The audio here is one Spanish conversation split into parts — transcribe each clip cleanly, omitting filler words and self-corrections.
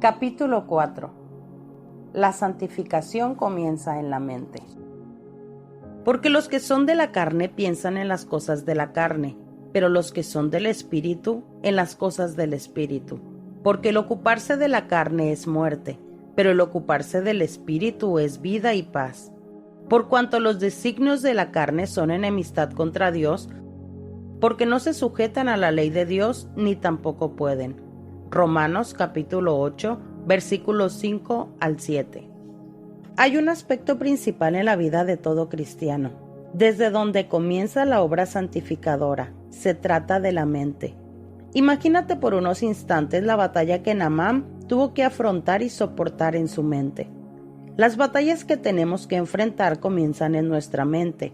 Capítulo 4. La santificación comienza en la mente. Porque los que son de la carne piensan en las cosas de la carne, pero los que son del Espíritu en las cosas del Espíritu. Porque el ocuparse de la carne es muerte, pero el ocuparse del Espíritu es vida y paz. Por cuanto los designios de la carne son enemistad contra Dios, porque no se sujetan a la ley de Dios ni tampoco pueden. Romanos capítulo 8, versículos 5 al 7. Hay un aspecto principal en la vida de todo cristiano, desde donde comienza la obra santificadora. Se trata de la mente. Imagínate por unos instantes la batalla que Naamán tuvo que afrontar y soportar en su mente. Las batallas que tenemos que enfrentar comienzan en nuestra mente.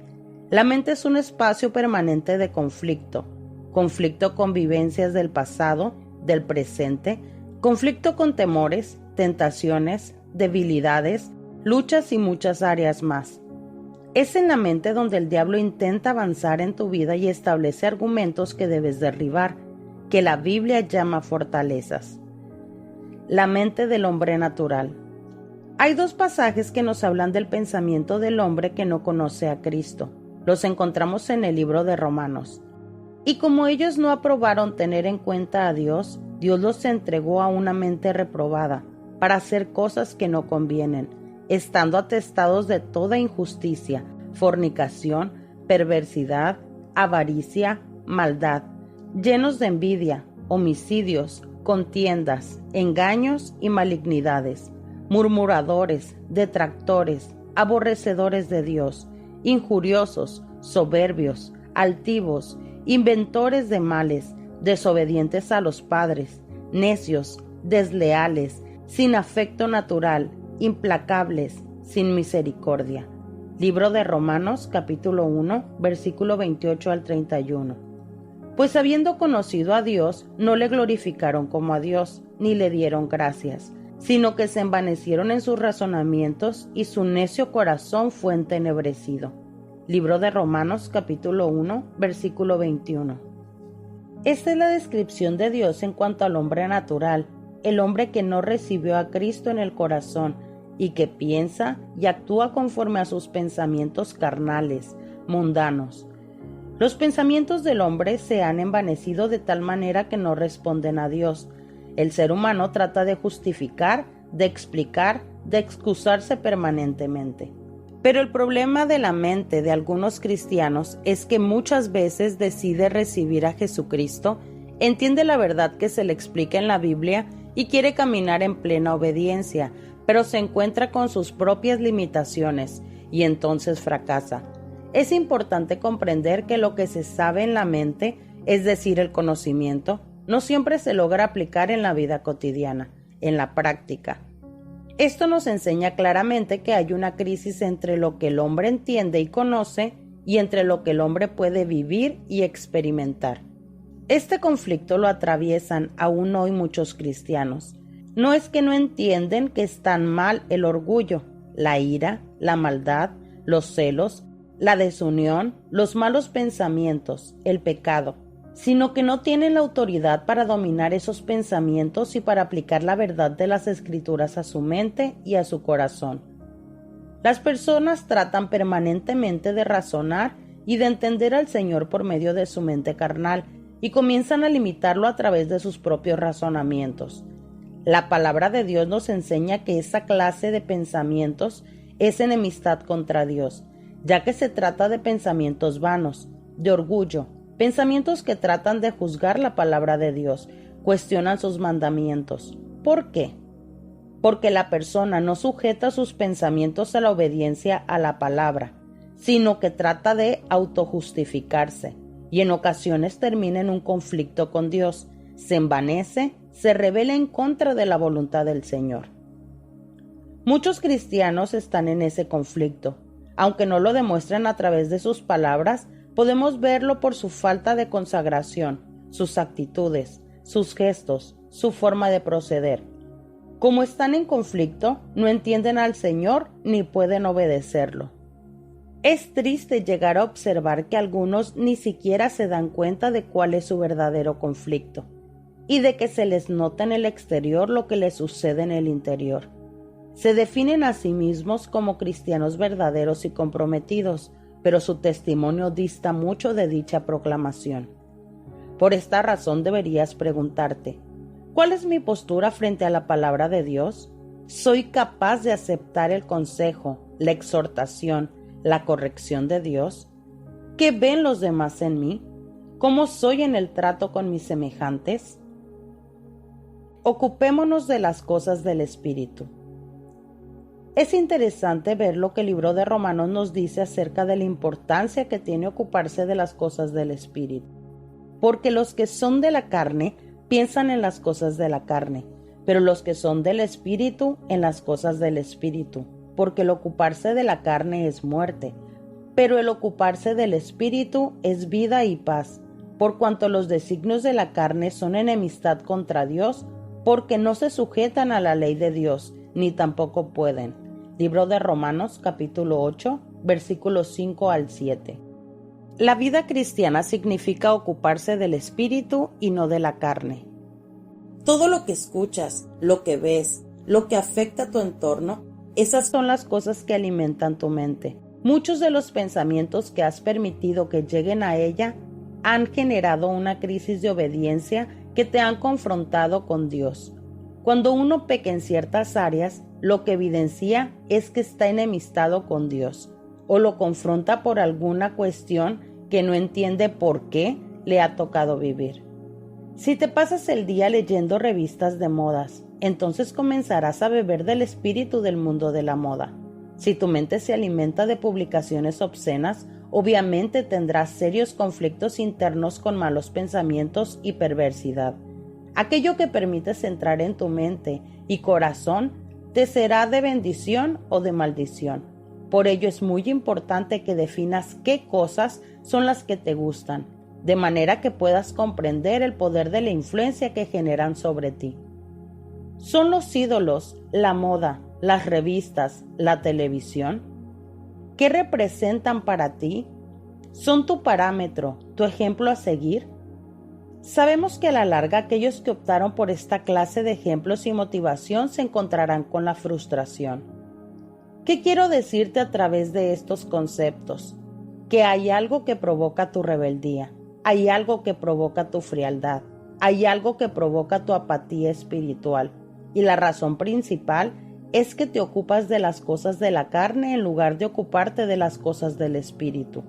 La mente es un espacio permanente de conflicto con vivencias del pasado, del presente, conflicto con temores, tentaciones, debilidades, luchas y muchas áreas más. Es en la mente donde el diablo intenta avanzar en tu vida y establece argumentos que debes derribar, que la Biblia llama fortalezas. La mente del hombre natural. Hay dos pasajes que nos hablan del pensamiento del hombre que no conoce a Cristo. Los encontramos en el libro de Romanos. Y como ellos no aprobaron tener en cuenta a Dios, Dios los entregó a una mente reprobada para hacer cosas que no convienen, estando atestados de toda injusticia, fornicación, perversidad, avaricia, maldad, llenos de envidia, homicidios, contiendas, engaños y malignidades, murmuradores, detractores, aborrecedores de Dios, injuriosos, soberbios, altivos, inventores de males, desobedientes a los padres, necios, desleales, sin afecto natural, implacables, sin misericordia. Libro de Romanos, capítulo 1, versículo 28 al 31. Pues habiendo conocido a Dios, no le glorificaron como a Dios, ni le dieron gracias, sino que se envanecieron en sus razonamientos y su necio corazón fue entenebrecido. Libro de Romanos, capítulo 1, versículo 21. Esta es la descripción de Dios en cuanto al hombre natural, el hombre que no recibió a Cristo en el corazón y que piensa y actúa conforme a sus pensamientos carnales, mundanos. Los pensamientos del hombre se han envanecido de tal manera que no responden a Dios. El ser humano trata de justificar, de explicar, de excusarse permanentemente. Pero el problema de la mente de algunos cristianos es que muchas veces decide recibir a Jesucristo, entiende la verdad que se le explica en la Biblia y quiere caminar en plena obediencia, pero se encuentra con sus propias limitaciones y entonces fracasa. Es importante comprender que lo que se sabe en la mente, es decir, el conocimiento, no siempre se logra aplicar en la vida cotidiana, en la práctica. Esto nos enseña claramente que hay una crisis entre lo que el hombre entiende y conoce y entre lo que el hombre puede vivir y experimentar. Este conflicto lo atraviesan aún hoy muchos cristianos. No es que no entienden que están mal el orgullo, la ira, la maldad, los celos, la desunión, los malos pensamientos, el pecado, sino que no tienen la autoridad para dominar esos pensamientos y para aplicar la verdad de las Escrituras a su mente y a su corazón. Las personas tratan permanentemente de razonar y de entender al Señor por medio de su mente carnal y comienzan a limitarlo a través de sus propios razonamientos. La palabra de Dios nos enseña que esa clase de pensamientos es enemistad contra Dios, ya que se trata de pensamientos vanos, de orgullo, pensamientos que tratan de juzgar la palabra de Dios, cuestionan sus mandamientos. ¿Por qué? Porque la persona no sujeta sus pensamientos a la obediencia a la palabra, sino que trata de autojustificarse y en ocasiones termina en un conflicto con Dios, se envanece, se rebela en contra de la voluntad del Señor. Muchos cristianos están en ese conflicto, aunque no lo demuestren a través de sus palabras. Podemos verlo por su falta de consagración, sus actitudes, sus gestos, su forma de proceder. Como están en conflicto, no entienden al Señor ni pueden obedecerlo. Es triste llegar a observar que algunos ni siquiera se dan cuenta de cuál es su verdadero conflicto. y de que se les nota en el exterior lo que les sucede en el interior. Se definen a sí mismos como cristianos verdaderos y comprometidos, pero su testimonio dista mucho de dicha proclamación. Por esta razón deberías preguntarte, ¿cuál es mi postura frente a la palabra de Dios? ¿Soy capaz de aceptar el consejo, la exhortación, la corrección de Dios? ¿Qué ven los demás en mí? ¿Cómo soy en el trato con mis semejantes? Ocupémonos de las cosas del Espíritu. Es interesante ver lo que el libro de Romanos nos dice acerca de la importancia que tiene ocuparse de las cosas del Espíritu. Porque los que son de la carne piensan en las cosas de la carne, pero los que son del Espíritu en las cosas del Espíritu, porque el ocuparse de la carne es muerte, pero el ocuparse del Espíritu es vida y paz, por cuanto los designios de la carne son enemistad contra Dios, porque no se sujetan a la ley de Dios, ni tampoco pueden. Libro de Romanos, capítulo 8, versículos 5 al 7. La vida cristiana significa ocuparse del Espíritu y no de la carne. Todo lo que escuchas, lo que ves, lo que afecta a tu entorno, esas son las cosas que alimentan tu mente. Muchos de los pensamientos que has permitido que lleguen a ella han generado una crisis de obediencia que te han confrontado con Dios. Cuando uno peca en ciertas áreas, lo que evidencia es que está enemistado con Dios, o lo confronta por alguna cuestión que no entiende por qué le ha tocado vivir. Si te pasas el día leyendo revistas de modas, entonces comenzarás a beber del espíritu del mundo de la moda. Si tu mente se alimenta de publicaciones obscenas, obviamente tendrás serios conflictos internos con malos pensamientos y perversidad. Aquello que permites entrar en tu mente y corazón te será de bendición o de maldición. Por ello es muy importante que definas qué cosas son las que te gustan, de manera que puedas comprender el poder de la influencia que generan sobre ti. ¿Son los ídolos, la moda, las revistas, la televisión? ¿Qué representan para ti? ¿Son tu parámetro, tu ejemplo a seguir? Sabemos que a la larga aquellos que optaron por esta clase de ejemplos y motivación se encontrarán con la frustración. ¿Qué quiero decirte a través de estos conceptos? Que hay algo que provoca tu rebeldía, hay algo que provoca tu frialdad, hay algo que provoca tu apatía espiritual, y la razón principal es que te ocupas de las cosas de la carne en lugar de ocuparte de las cosas del espíritu.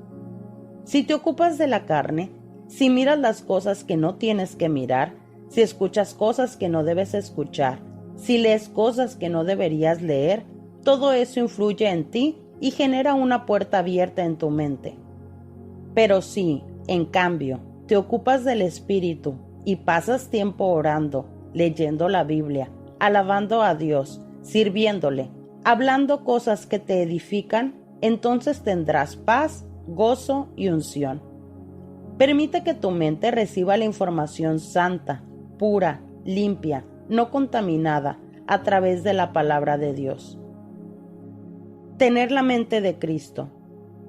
Si te ocupas de la carne, si miras las cosas que no tienes que mirar, si escuchas cosas que no debes escuchar, si lees cosas que no deberías leer, todo eso influye en ti y genera una puerta abierta en tu mente. Pero si, en cambio, te ocupas del Espíritu y pasas tiempo orando, leyendo la Biblia, alabando a Dios, sirviéndole, hablando cosas que te edifican, entonces tendrás paz, gozo y unción. Permite que tu mente reciba la información santa, pura, limpia, no contaminada, a través de la palabra de Dios. Tener la mente de Cristo.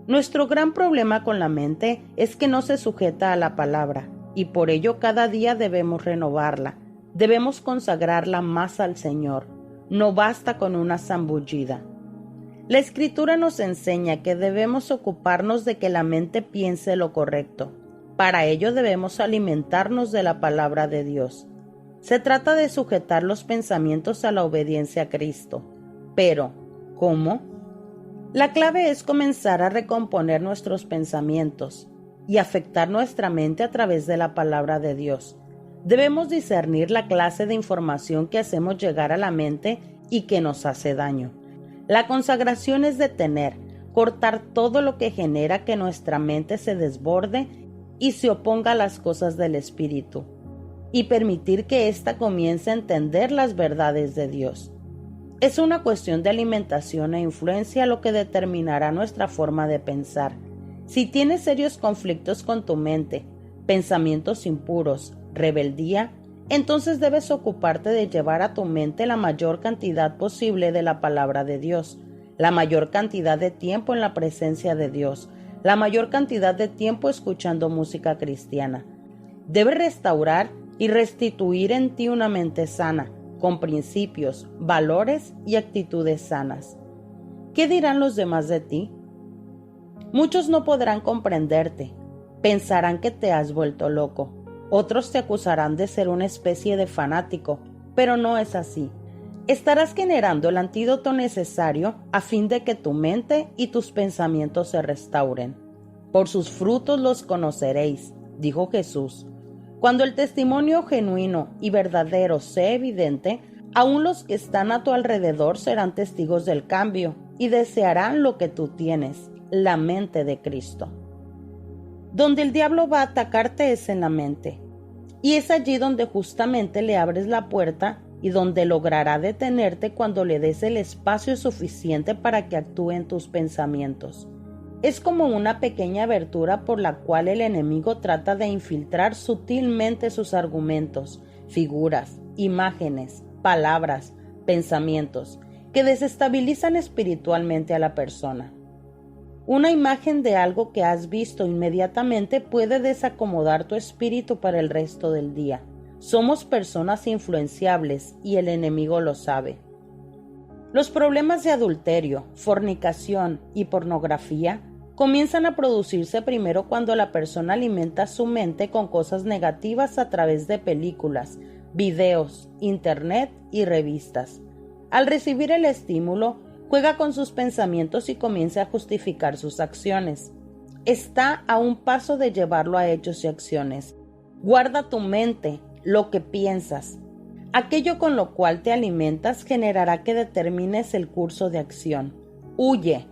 Nuestro gran problema con la mente es que no se sujeta a la palabra, y por ello cada día debemos renovarla, debemos consagrarla más al Señor. No basta con una zambullida. La Escritura nos enseña que debemos ocuparnos de que la mente piense lo correcto. Para ello debemos alimentarnos de la palabra de Dios. Se trata de sujetar los pensamientos a la obediencia a Cristo. Pero, ¿cómo? La clave es comenzar a recomponer nuestros pensamientos y afectar nuestra mente a través de la palabra de Dios. Debemos discernir la clase de información que hacemos llegar a la mente y que nos hace daño. La consagración es detener, cortar todo lo que genera que nuestra mente se desborde y se oponga a las cosas del Espíritu, y permitir que ésta comience a entender las verdades de Dios. Es una cuestión de alimentación e influencia lo que determinará nuestra forma de pensar. Si tienes serios conflictos con tu mente, pensamientos impuros, rebeldía, entonces debes ocuparte de llevar a tu mente la mayor cantidad posible de la palabra de Dios, la mayor cantidad de tiempo en la presencia de Dios, la mayor cantidad de tiempo escuchando música cristiana. Debes restaurar y restituir en ti una mente sana, con principios, valores y actitudes sanas. ¿Qué dirán los demás de ti? Muchos no podrán comprenderte, pensarán que te has vuelto loco. Otros te acusarán de ser una especie de fanático, pero no es así. Estarás generando el antídoto necesario a fin de que tu mente y tus pensamientos se restauren. Por sus frutos los conoceréis, dijo Jesús. Cuando el testimonio genuino y verdadero sea evidente, aún los que están a tu alrededor serán testigos del cambio y desearán lo que tú tienes, la mente de Cristo. Donde el diablo va a atacarte es en la mente, y es allí donde justamente le abres la puerta y donde logrará detenerte cuando le des el espacio suficiente para que actúe en tus pensamientos. Es como una pequeña abertura por la cual el enemigo trata de infiltrar sutilmente sus argumentos, figuras, imágenes, palabras, pensamientos, que desestabilizan espiritualmente a la persona. Una imagen de algo que has visto inmediatamente puede desacomodar tu espíritu para el resto del día. Somos personas influenciables y el enemigo lo sabe. Los problemas de adulterio, fornicación y pornografía comienzan a producirse primero cuando la persona alimenta su mente con cosas negativas a través de películas, videos, internet y revistas. Al recibir el estímulo, juega con sus pensamientos y comienza a justificar sus acciones. Está a un paso de llevarlo a hechos y acciones. Guarda tu mente, lo que piensas. Aquello con lo cual te alimentas generará que determines el curso de acción. Huye.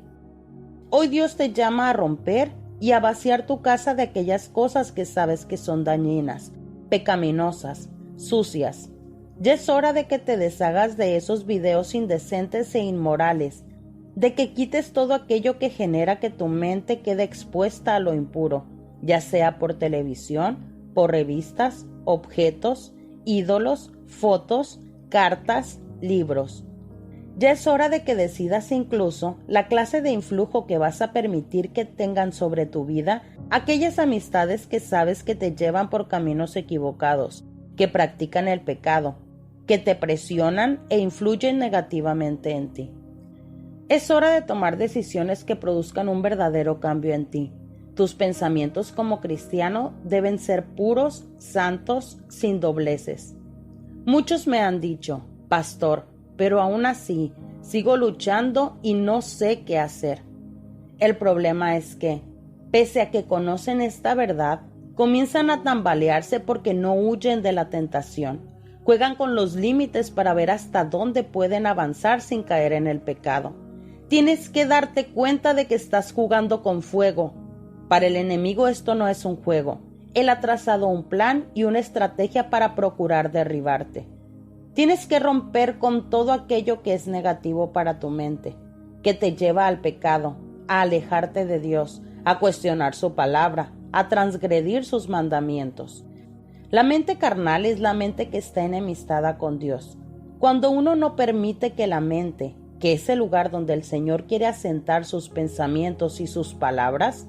Hoy Dios te llama a romper y a vaciar tu casa de aquellas cosas que sabes que son dañinas, pecaminosas, sucias. Ya es hora de que te deshagas de esos videos indecentes e inmorales, de que quites todo aquello que genera que tu mente quede expuesta a lo impuro, ya sea por televisión, por revistas, objetos, ídolos, fotos, cartas, libros. Ya es hora de que decidas incluso la clase de influjo que vas a permitir que tengan sobre tu vida aquellas amistades que sabes que te llevan por caminos equivocados, que practican el pecado, que te presionan e influyen negativamente en ti. Es hora de tomar decisiones que produzcan un verdadero cambio en ti. Tus pensamientos como cristiano deben ser puros, santos, sin dobleces. Muchos me han dicho, pastor, pero aún así sigo luchando y no sé qué hacer. El problema es que, pese a que conocen esta verdad, comienzan a tambalearse porque no huyen de la tentación. Juegan con los límites para ver hasta dónde pueden avanzar sin caer en el pecado. Tienes que darte cuenta de que estás jugando con fuego. Para el enemigo esto no es un juego. Él ha trazado un plan y una estrategia para procurar derribarte. Tienes que romper con todo aquello que es negativo para tu mente, que te lleva al pecado, a alejarte de Dios, a cuestionar su palabra, a transgredir sus mandamientos. La mente carnal es la mente que está enemistada con Dios. Cuando uno no permite que la mente, que es el lugar donde el Señor quiere asentar sus pensamientos y sus palabras,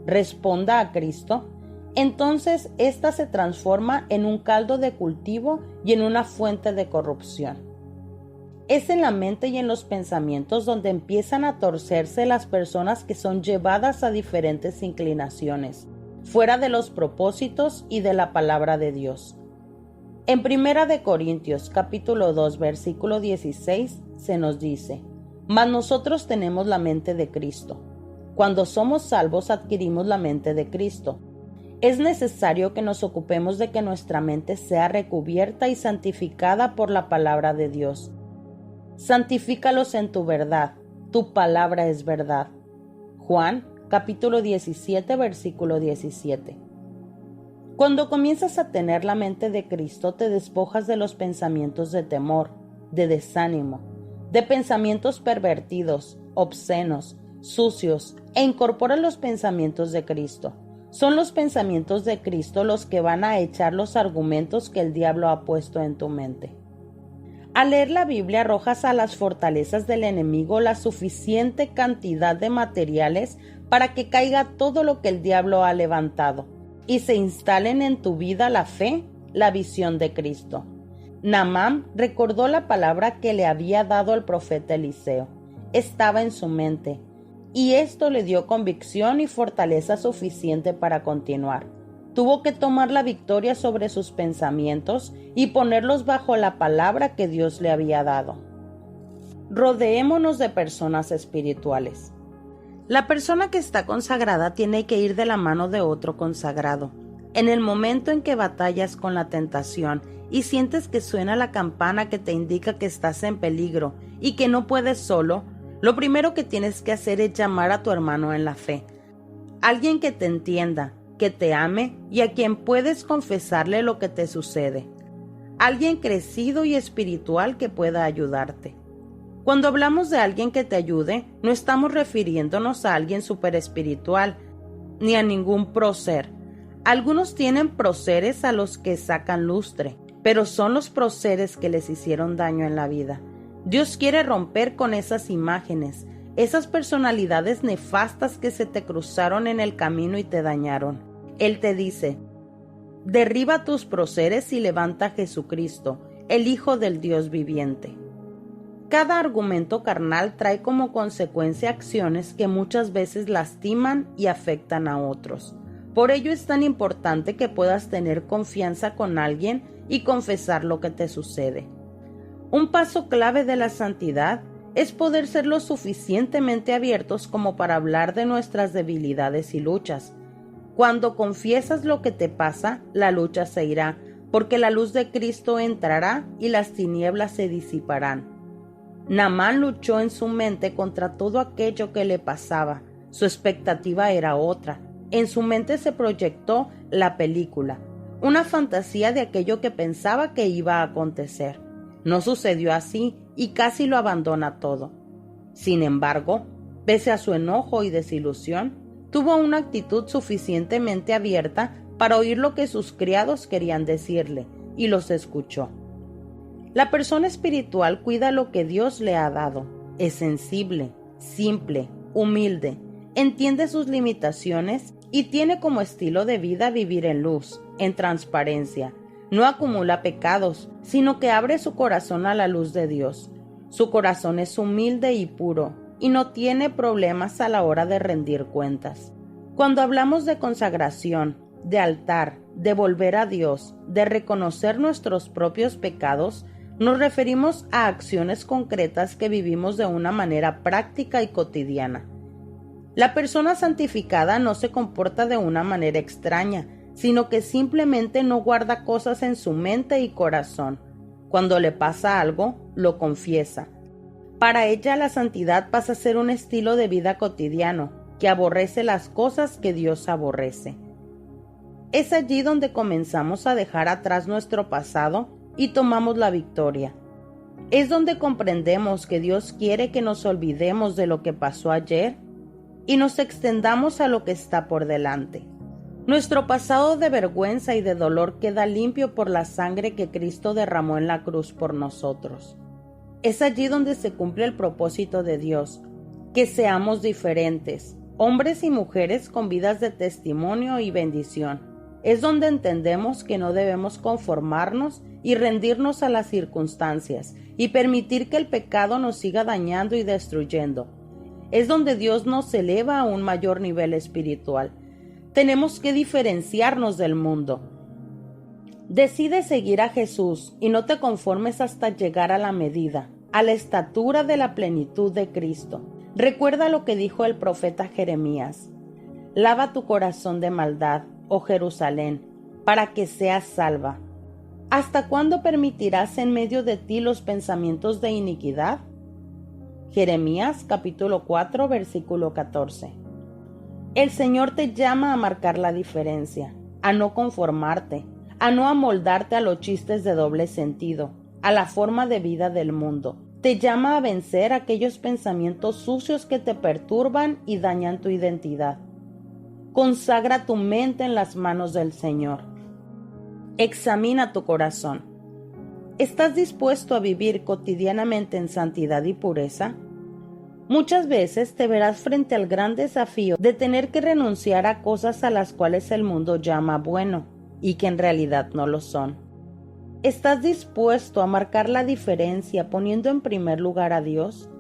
responda a Cristo, entonces ésta se transforma en un caldo de cultivo y en una fuente de corrupción. Es en la mente y en los pensamientos donde empiezan a torcerse las personas que son llevadas a diferentes inclinaciones, fuera de los propósitos y de la palabra de Dios. En 1 Corintios capítulo 2 versículo 16 se nos dice: mas nosotros tenemos la mente de Cristo. Cuando somos salvos adquirimos la mente de Cristo. Es necesario que nos ocupemos de que nuestra mente sea recubierta y santificada por la palabra de Dios. Santifícalos en tu verdad, tu palabra es verdad. Juan, capítulo 17, versículo 17. Cuando comienzas a tener la mente de Cristo, te despojas de los pensamientos de temor, de desánimo, de pensamientos pervertidos, obscenos, sucios, e incorporas los pensamientos de Cristo. Son los pensamientos de Cristo los que van a echar los argumentos que el diablo ha puesto en tu mente. Al leer la Biblia arrojas a las fortalezas del enemigo la suficiente cantidad de materiales para que caiga todo lo que el diablo ha levantado y se instalen en tu vida la fe, la visión de Cristo. Naamán recordó la palabra que le había dado el profeta Eliseo. Estaba en su mente, y esto le dio convicción y fortaleza suficiente para continuar. Tuvo que tomar la victoria sobre sus pensamientos y ponerlos bajo la palabra que Dios le había dado. Rodeémonos de personas espirituales. La persona que está consagrada tiene que ir de la mano de otro consagrado. En el momento en que batallas con la tentación y sientes que suena la campana que te indica que estás en peligro y que no puedes solo, lo primero que tienes que hacer es llamar a tu hermano en la fe. Alguien que te entienda, que te ame y a quien puedes confesarle lo que te sucede. Alguien crecido y espiritual que pueda ayudarte. Cuando hablamos de alguien que te ayude, no estamos refiriéndonos a alguien súper espiritual, ni a ningún prócer. Algunos tienen próceres a los que sacan lustre, pero son los próceres que les hicieron daño en la vida. Dios quiere romper con esas imágenes, esas personalidades nefastas que se te cruzaron en el camino y te dañaron. Él te dice: derriba tus próceres y levanta a Jesucristo, el Hijo del Dios viviente. Cada argumento carnal trae como consecuencia acciones que muchas veces lastiman y afectan a otros. Por ello es tan importante que puedas tener confianza con alguien y confesar lo que te sucede. Un paso clave de la santidad es poder ser lo suficientemente abiertos como para hablar de nuestras debilidades y luchas. Cuando confiesas lo que te pasa, la lucha se irá, porque la luz de Cristo entrará y las tinieblas se disiparán. Naamán luchó en su mente contra todo aquello que le pasaba. Su expectativa era otra. En su mente se proyectó la película, una fantasía de aquello que pensaba que iba a acontecer. No sucedió así y casi lo abandona todo. Sin embargo, pese a su enojo y desilusión, tuvo una actitud suficientemente abierta para oír lo que sus criados querían decirle, y los escuchó. La persona espiritual cuida lo que Dios le ha dado. Es sensible, simple, humilde, entiende sus limitaciones y tiene como estilo de vida vivir en luz, en transparencia. No acumula pecados, sino que abre su corazón a la luz de Dios. Su corazón es humilde y puro, y no tiene problemas a la hora de rendir cuentas. Cuando hablamos de consagración, de altar, de volver a Dios, de reconocer nuestros propios pecados, nos referimos a acciones concretas que vivimos de una manera práctica y cotidiana. La persona santificada no se comporta de una manera extraña, sino que simplemente no guarda cosas en su mente y corazón. Cuando le pasa algo, lo confiesa. Para ella la santidad pasa a ser un estilo de vida cotidiano, que aborrece las cosas que Dios aborrece. Es allí donde comenzamos a dejar atrás nuestro pasado y tomamos la victoria. Es donde comprendemos que Dios quiere que nos olvidemos de lo que pasó ayer y nos extendamos a lo que está por delante. Nuestro pasado de vergüenza y de dolor queda limpio por la sangre que Cristo derramó en la cruz por nosotros. Es allí donde se cumple el propósito de Dios, que seamos diferentes, hombres y mujeres con vidas de testimonio y bendición. Es donde entendemos que no debemos conformarnos y rendirnos a las circunstancias y permitir que el pecado nos siga dañando y destruyendo. Es donde Dios nos eleva a un mayor nivel espiritual. Tenemos que diferenciarnos del mundo. Decide seguir a Jesús y no te conformes hasta llegar a la medida, a la estatura de la plenitud de Cristo. Recuerda lo que dijo el profeta Jeremías: lava tu corazón de maldad, oh Jerusalén, para que seas salva. ¿Hasta cuándo permitirás en medio de ti los pensamientos de iniquidad? Jeremías capítulo 4 versículo 14. El Señor te llama a marcar la diferencia, a no conformarte, a no amoldarte a los chistes de doble sentido, a la forma de vida del mundo. Te llama a vencer aquellos pensamientos sucios que te perturban y dañan tu identidad. Consagra tu mente en las manos del Señor. Examina tu corazón. ¿Estás dispuesto a vivir cotidianamente en santidad y pureza? Muchas veces te verás frente al gran desafío de tener que renunciar a cosas a las cuales el mundo llama bueno y que en realidad no lo son. ¿Estás dispuesto a marcar la diferencia poniendo en primer lugar a Dios?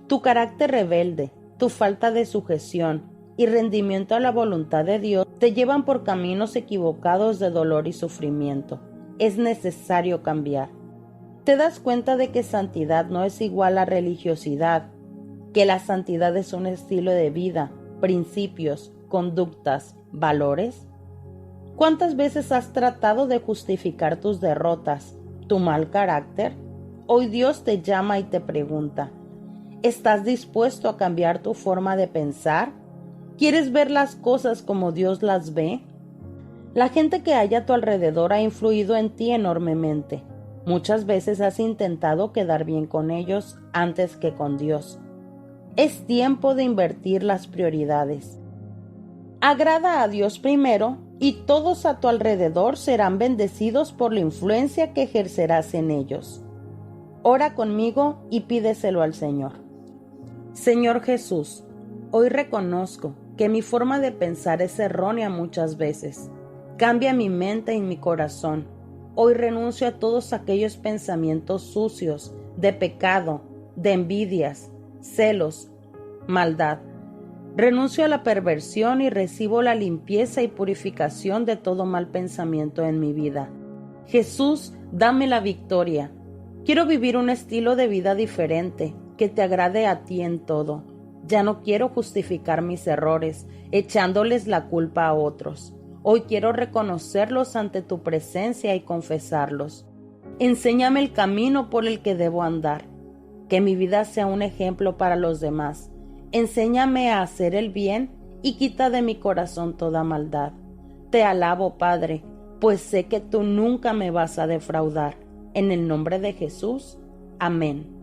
Tu carácter rebelde, tu falta de sujeción y rendimiento a la voluntad de Dios te llevan por caminos equivocados de dolor y sufrimiento. Es necesario cambiar. ¿Te das cuenta de que santidad no es igual a religiosidad? Que la santidad es un estilo de vida, principios, conductas, valores. ¿Cuántas veces has tratado de justificar tus derrotas, tu mal carácter? Hoy Dios te llama y te pregunta, ¿estás dispuesto a cambiar tu forma de pensar? ¿Quieres ver las cosas como Dios las ve? La gente que hay a tu alrededor ha influido en ti enormemente. Muchas veces has intentado quedar bien con ellos antes que con Dios. Es tiempo de invertir las prioridades. Agrada a Dios primero y todos a tu alrededor serán bendecidos por la influencia que ejercerás en ellos. Ora conmigo y pídeselo al Señor. Señor Jesús, hoy reconozco que mi forma de pensar es errónea muchas veces. Cambia mi mente y mi corazón. Hoy renuncio a todos aquellos pensamientos sucios, de pecado, de envidias, celos, maldad. Renuncio a la perversión y recibo la limpieza y purificación de todo mal pensamiento en mi vida. Jesús, dame la victoria. Quiero vivir un estilo de vida diferente, que te agrade a ti en todo. Ya no quiero justificar mis errores, echándoles la culpa a otros. Hoy quiero reconocerlos ante tu presencia y confesarlos. Enséñame el camino por el que debo andar. Que mi vida sea un ejemplo para los demás. Enséñame a hacer el bien y quita de mi corazón toda maldad. Te alabo, Padre, pues sé que tú nunca me vas a defraudar. En el nombre de Jesús. Amén.